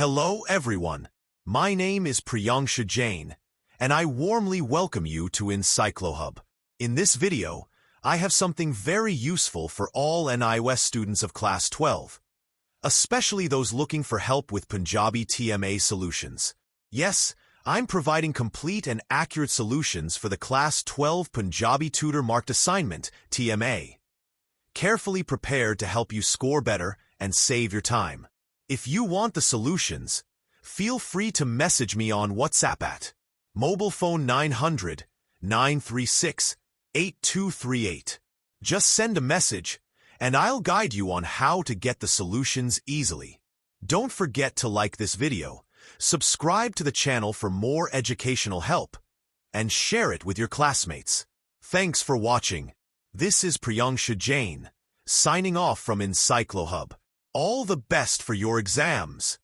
Hello everyone, my name is Priyangshu Jain, and I warmly welcome you to EncycloHub. In this video, I have something very useful for all NIOS students of Class 12, especially those looking for help with Punjabi TMA solutions. Yes, I'm providing complete and accurate solutions for the Class 12 Punjabi Tutor Marked Assignment, TMA, carefully prepared to help you score better and save your time. If you want the solutions, feel free to message me on WhatsApp at mobile phone 900-936-8238. Just send a message, and I'll guide you on how to get the solutions easily. Don't forget to like this video, subscribe to the channel for more educational help, and share it with your classmates. Thanks for watching. This is Priyangshu Jain, signing off from EncycloHub. All the best for your exams.